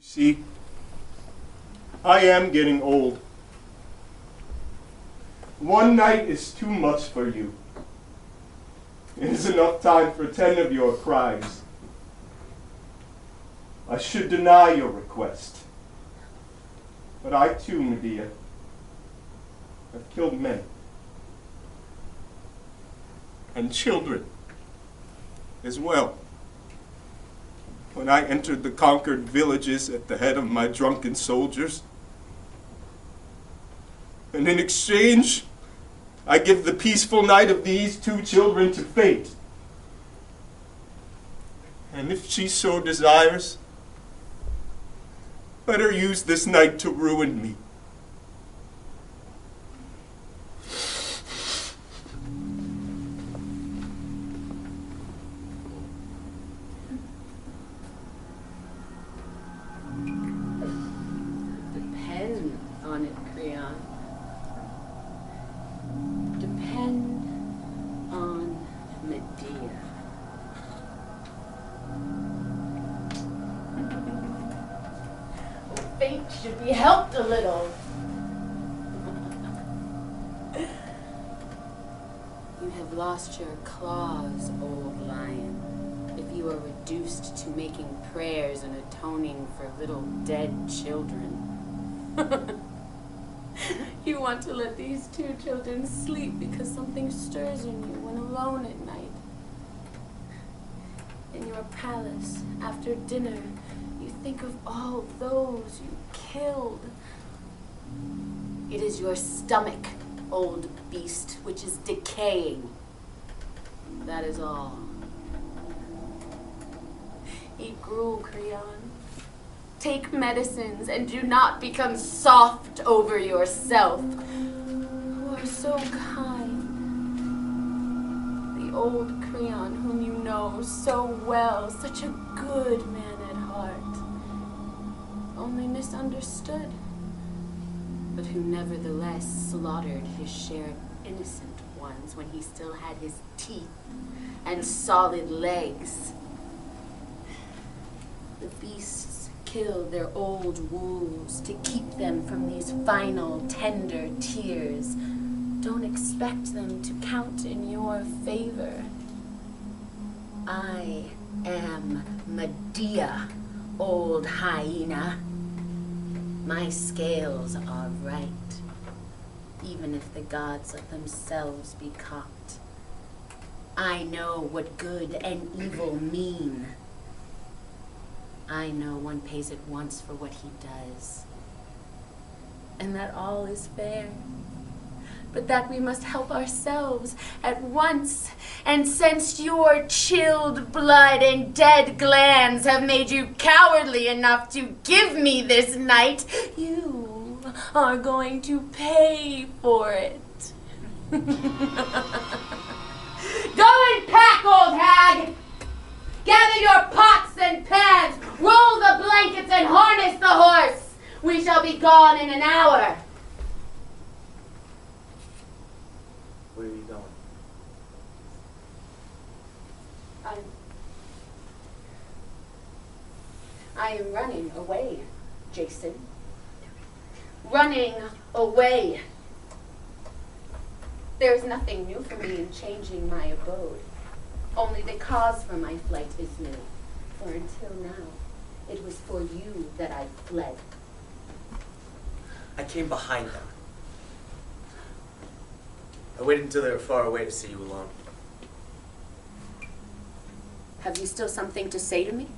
See, I am getting old. One night is too much for you. It is enough time for 10 of your crimes. I should deny your request. But I too, MEDEA, have killed men. And children as well. When I entered the conquered villages at the head of my drunken soldiers. And in exchange, I give the peaceful night of these 2 children to fate. And if she so desires, let her use this night to ruin me. Depend on it, Creon. Depend on MEDEA. Fate should be helped a little. You have lost your claws, old lion, if you are reduced to making prayers and atoning for little dead children. You want to let these 2 children sleep because something stirs in you when alone at night. In your palace, after dinner, you think of all those you killed. It is your stomach, old beast, which is decaying. That is all. Eat gruel, Creon. Take medicines and do not become soft over yourself. You are so kind. The old Creon whom you know so well, such a good man at heart. Only misunderstood, but who nevertheless slaughtered his share of innocent ones when he still had his teeth and solid legs. The beasts kill their old wolves to keep them from these final tender tears. Don't expect them to count in your favor. I am MEDEA, old hyena. My scales are right, even if the gods of themselves be caught. I know what good and evil mean. I know one pays at once for what he does, and that all is fair, but that we must help ourselves at once. And since your chilled blood and dead glands have made you cowardly enough to give me this night, you are going to pay for it. Go and pack, old hag! Gather your pots and pans, roll the blankets and harness the horse. We shall be gone in an hour. Where are you going? I am running away, Jason. Running away. There is nothing new for me in changing my abode. Only the cause for my flight is new. For until now, it was for you that I fled. I came behind them. I waited until they were far away to see you alone. Have you still something to say to me?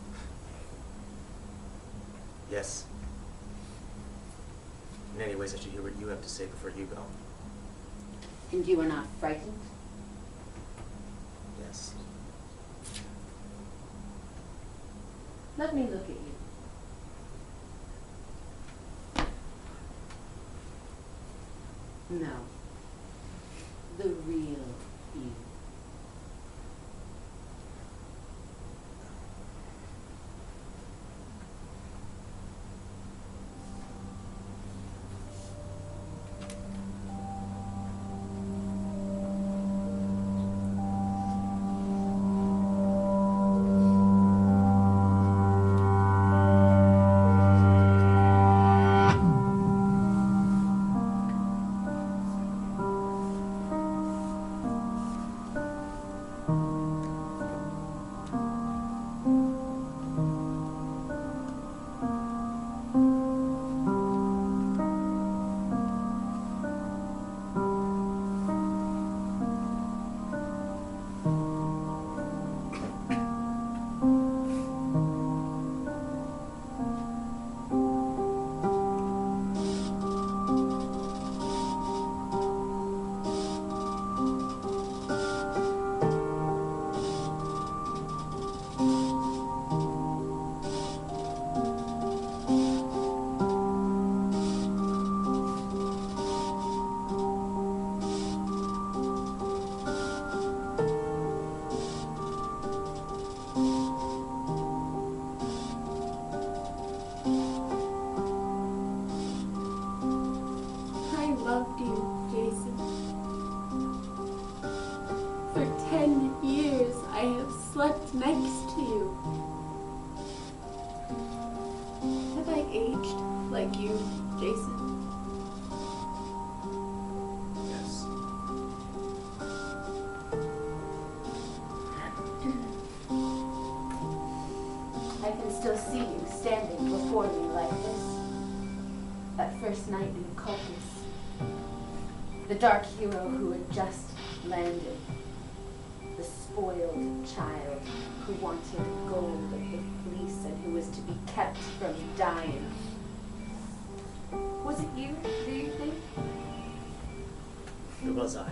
Yes. In any ways, I should hear what you have to say before you go. And you are not frightened? Yes. Let me look at you. No. The real you. aged like you, Jason? Yes. I can still see you standing before me like this. That first night in Colchis. The dark hero who had just landed. The spoiled child who wanted gold of the fleece and who was to be kept from dying. Was it you, do you think? It was I.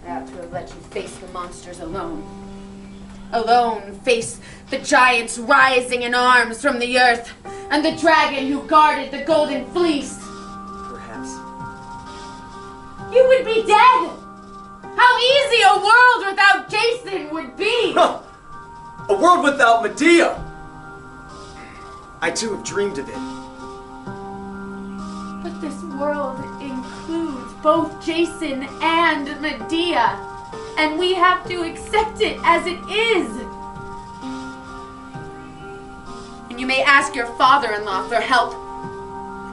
I ought to have let you face the monsters alone. Alone face the giants rising in arms from the earth, and the dragon who guarded the golden fleece. Perhaps. You would be dead! How easy a world without Jason would be! Huh. A world without Medea! I too have dreamed of it. But this world includes both Jason and Medea, and we have to accept it as it is. And you may ask your father-in-law for help.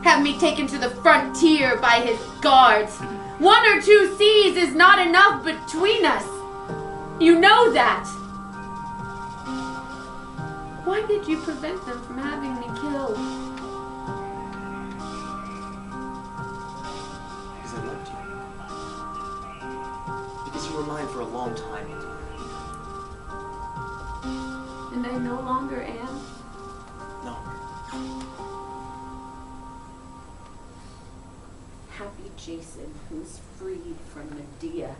Have me taken to the frontier by his guards. 1 or 2 seas is not enough between us. You know that. Why did you prevent them from having me killed? Because I loved you. Because you were mine for a long time, Medea. And I no longer am? No. Happy Jason, who's freed from Medea.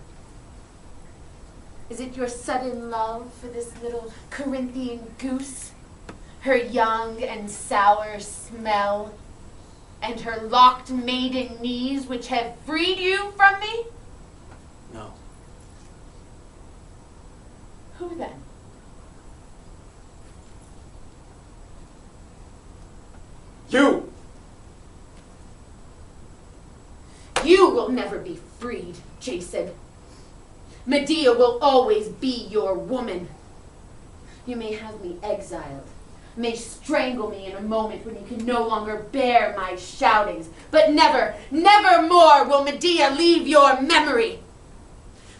Is it your sudden love for this little Corinthian goose? Her young and sour smell? And her locked maiden knees which have freed you from me? No. Who then? You! You will never be freed, Jason. Medea will always be your woman. You may have me exiled, may strangle me in a moment when you can no longer bear my shoutings, but never, never more will Medea leave your memory.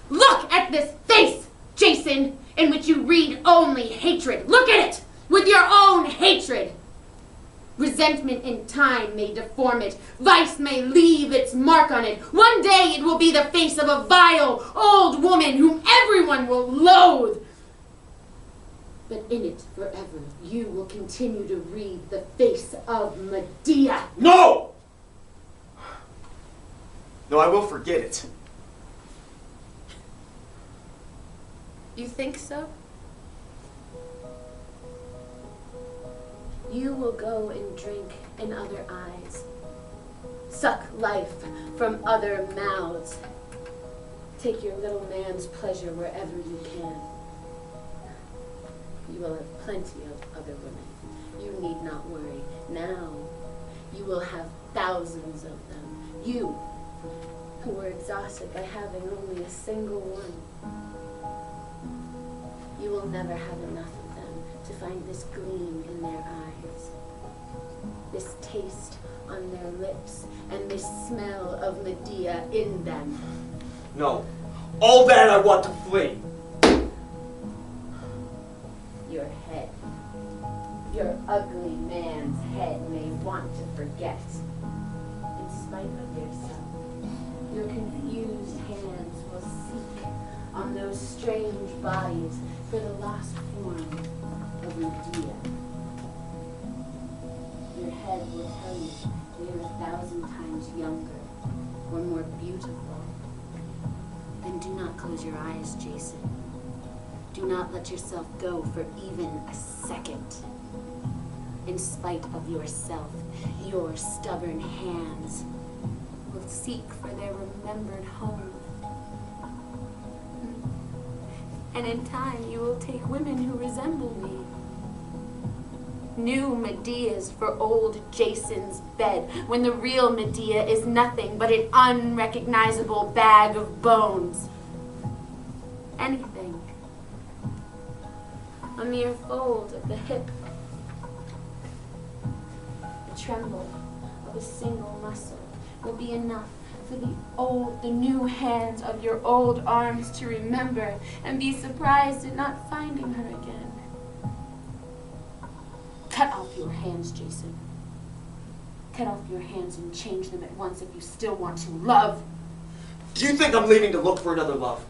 Look at this face, Jason, in which you read only hatred. Look at it with your own hatred. Resentment in time may deform it. Vice may leave its mark on it. One day it will be the face of a vile old woman whom everyone will loathe. But in it forever, you will continue to read the face of Medea. No! No, I will forget it. You think so? You will go and drink in other eyes, suck life from other mouths, take your little man's pleasure wherever you can. You will have plenty of other women. You need not worry. Now, you will have thousands of them. You, who were exhausted by having only a single one. You will never have enough of them to find this gleam in their eyes, this taste on their lips, and this smell of Medea in them. No. All that I want to flee. Your head, your ugly man's head may want to forget. In spite of yourself, your confused hands will seek on those strange bodies for the lost form of Medea. Your head will tell you they are 1,000 times younger or more beautiful. Then do not close your eyes, Jason. Do not let yourself go for even a second. In spite of yourself, your stubborn hands will seek for their remembered home. And in time, you will take women who resemble me. New Medeas for old Jason's bed, when the real Medea is nothing but an unrecognizable bag of bones. Anything. A mere fold of the hip, tremble of a single muscle will be enough for the new hands of your old arms to remember and be surprised at not finding her again. Cut off your hands, Jason. Cut off your hands and change them at once if you still want to love. Do you think I'm leaving to look for another love?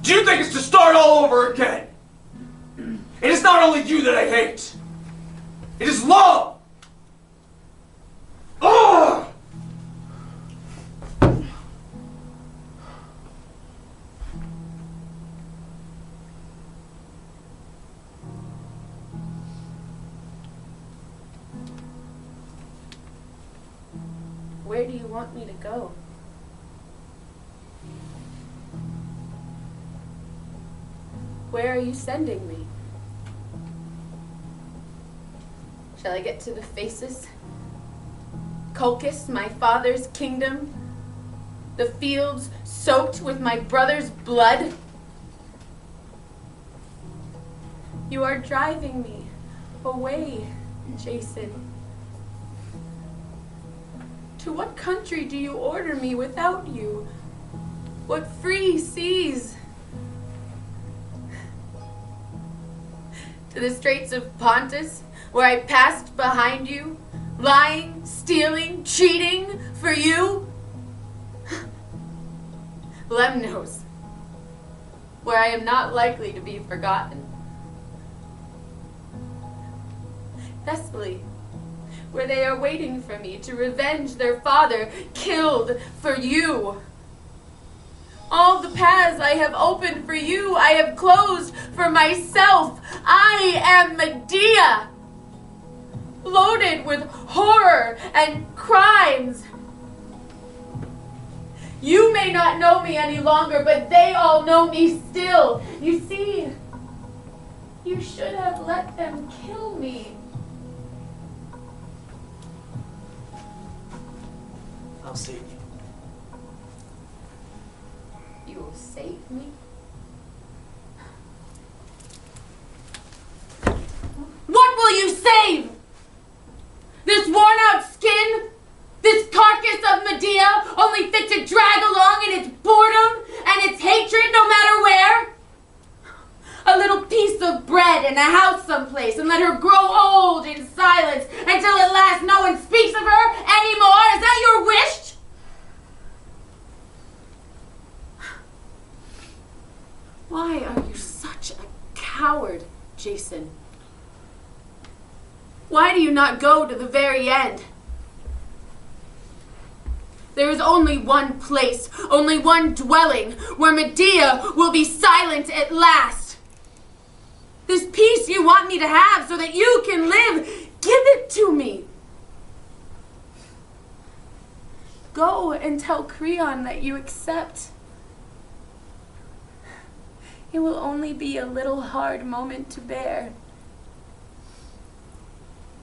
Do you think it's to start all over again? It is not only you that I hate. It is love! Ugh! Where do you want me to go? Where are you sending me? Shall I get to the Faces? Colchis, my father's kingdom? The fields soaked with my brother's blood? You are driving me away, Jason. To what country do you order me without you? What free seas? To the Straits of Pontus, where I passed behind you, lying, stealing, cheating for you? Lemnos, where I am not likely to be forgotten. Thessaly, where they are waiting for me to revenge their father killed for you. All the paths I have opened for you, I have closed for myself. I am Medea, loaded with horror and crimes. You may not know me any longer, but they all know me still. You see, you should have let them kill me. I'll save you. You will save me? What will you save? This worn-out skin? This carcass of Medea, only fit to drag along in its boredom and its hatred no matter where? A little piece of bread in a house someplace, and let her grow old in silence until at last no one speaks of her anymore? Is that your wish? Why are you such a coward, Jason? Why do you not go to the very end? There is only one place, only one dwelling, where Medea will be silent at last. This peace you want me to have so that you can live, give it to me. Go and tell Creon that you accept. It will only be a little hard moment to bear.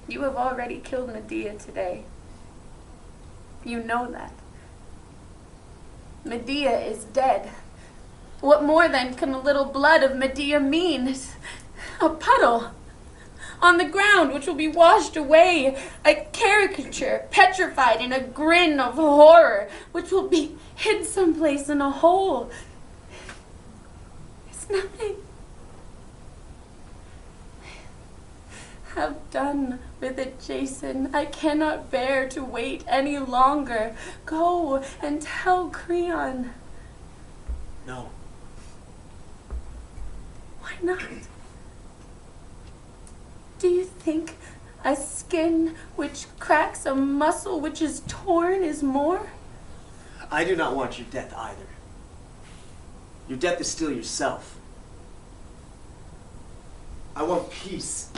You have already killed Medea today. You know that. Medea is dead. What more then can a little blood of Medea mean? A puddle on the ground which will be washed away, a caricature petrified in a grin of horror which will be hid someplace in a hole. It's nothing. Have done with it, Jason. I cannot bear to wait any longer. Go and tell Creon. No. Why not? Do you think a skin which cracks a muscle which is torn is more? I do not want your death either. Your death is still yourself. I want peace.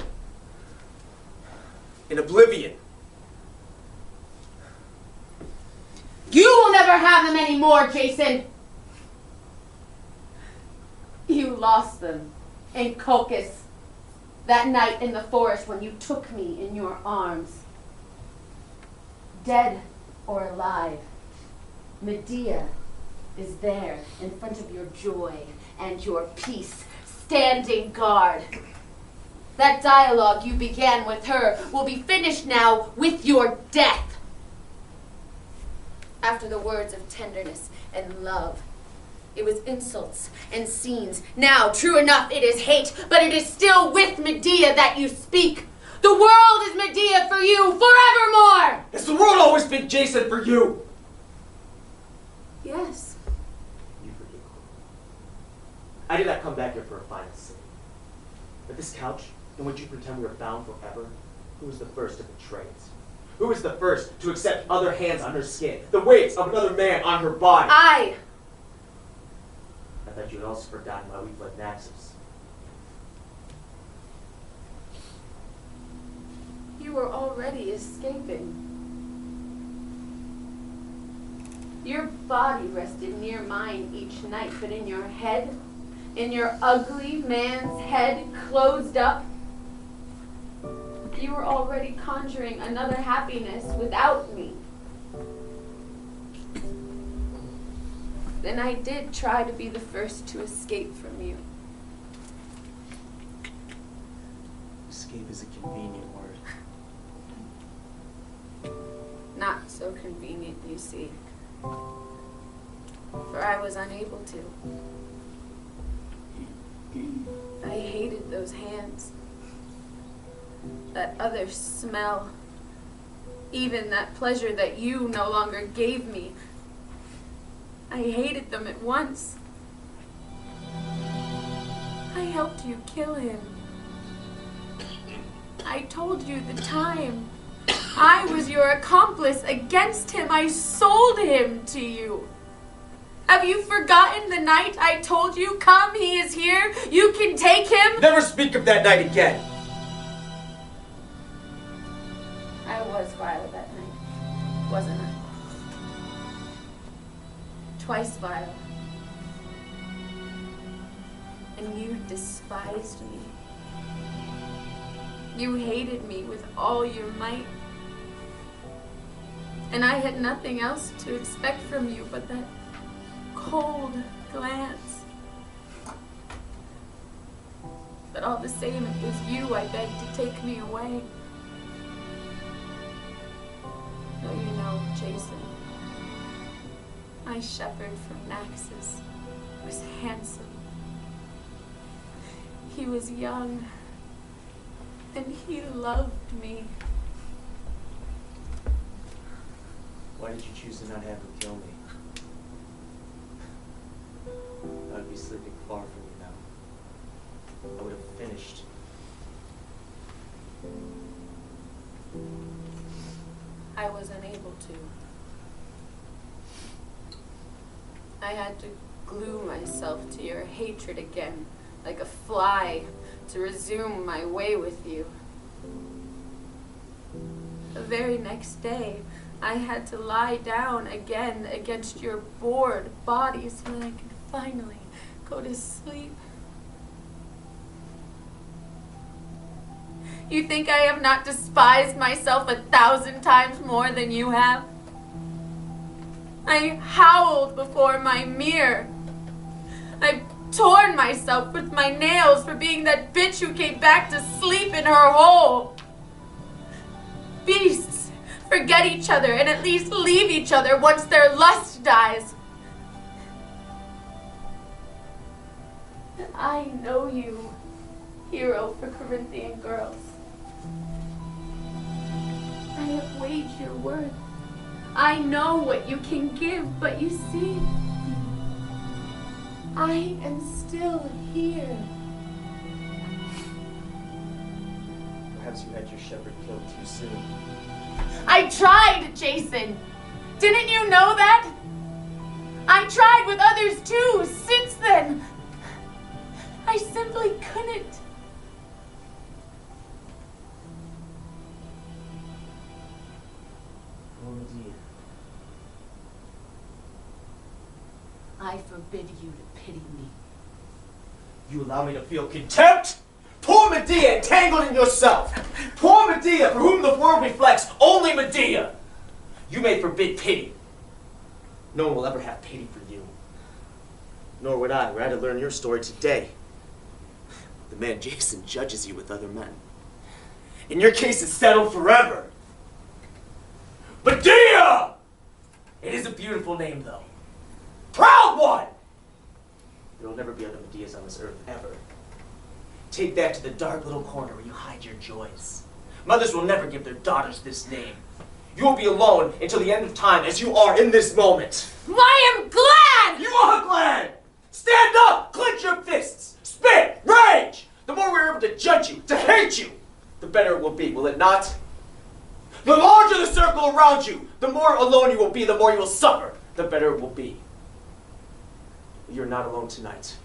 In oblivion. You will never have them anymore, Jason. You lost them in Colchis that night in the forest when you took me in your arms. Dead or alive, Medea is there in front of your joy and your peace, standing guard. That dialogue you began with her will be finished now with your death. After the words of tenderness and love, it was insults and scenes. Now, true enough, it is hate, but it is still with Medea that you speak. The world is Medea for you forevermore! Has the world always been Jason for you? Yes. You forget me. I did not come back here for a final scene. But this couch, in which you pretend we are bound forever, who was the first to betray it? Who was the first to accept other hands on her skin, the weight of another man on her body? I thought you had also forgotten why we fled Naxos. You were already escaping. Your body rested near mine each night, but in your head, in your ugly man's head, closed up, you were already conjuring another happiness without me. Then I did try to be the first to escape from you. Escape is a convenient word. Not so convenient, you see. For I was unable to. I hated those hands. That other smell. Even that pleasure that you no longer gave me. I hated them at once. I helped you kill him. I told you the time. I was your accomplice against him. I sold him to you. Have you forgotten the night I told you, come, he is here, you can take him? Never speak of that night again. I was vile that night, wasn't I? Twice vile. And you despised me. You hated me with all your might. And I had nothing else to expect from you but that cold glance. But all the same, it was you I begged to take me away. Though you know, Jason, my shepherd from Naxos was handsome. He was young, and he loved me. Why did you choose to not have her kill me? I would be sleeping far from you now. I would have finished. I was unable to. I had to glue myself to your hatred again, like a fly, to resume my way with you. The very next day, I had to lie down again against your bored body so that I could finally go to sleep. You think I have not despised myself 1,000 times more than you have? I howled before my mirror. I've torn myself with my nails for being that bitch who came back to sleep in her hole. Beasts forget each other and at least leave each other once their lust dies. I know you, hero for Corinthian girls. I have weighed your worth. I know what you can give, but you see, I am still here. Perhaps you had your shepherd killed too soon. I tried, Jason. Didn't you know that? I tried with others too since then. I simply couldn't. Oh, Medea. I forbid you to pity me. You allow me to feel contempt? Poor Medea entangled in yourself. Poor Medea for whom the world reflects only Medea. You may forbid pity. No one will ever have pity for you. Nor would I, were I to learn your story today. the man Jason judges you with other men. In your case, it's settled forever. MEDEA! It is a beautiful name, though. Proud one! There will never be other Medeas on this earth, ever. Take that to the dark little corner where you hide your joys. Mothers will never give their daughters this name. You will be alone until the end of time, as you are in this moment. I am glad! You are glad! Stand up! Clench your fists! Spit! Rage! The more we're able to judge you, to hate you, the better it will be, will it not? The larger the circle around you, the more alone you will be, the more you will suffer, the better it will be. You're not alone tonight.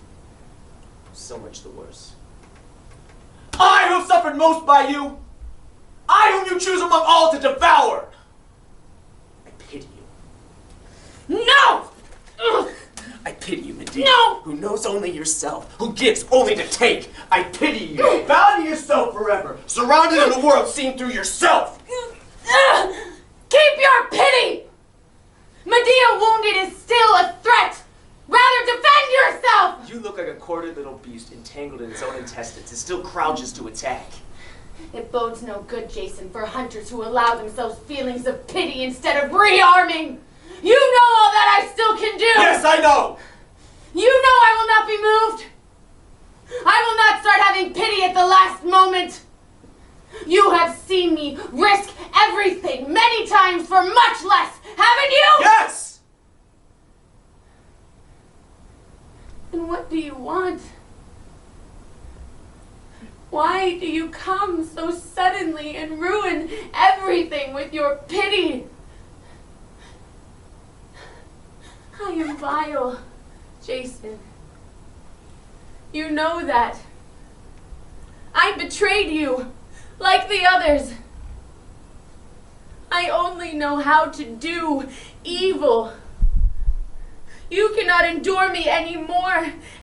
So much the worse. I who have suffered most by you, I whom you choose among all to devour, I pity you. No! Ugh. I pity you, MEDEA. No! Who knows only yourself, who gives only to take. I pity you. Bound to yourself forever, surrounded in the world seen through yourself. Keep your pity! MEDEA wounded is still a threat! Rather defend yourself! You look like a quartered little beast entangled in its own intestines and still crouches to attack. It bodes no good, Jason, for hunters who allow themselves feelings of pity instead of rearming. You know all that I still can do! Yes, I know! You know I will not be moved! I will not start having pity at the last moment! You have seen me risk everything many times for much less, haven't you? Yes! And what do you want? Why do you come so suddenly and ruin everything with your pity? I am vile, Jason. You know that. I betrayed you, like the others. I only know how to do evil. You cannot endure me anymore.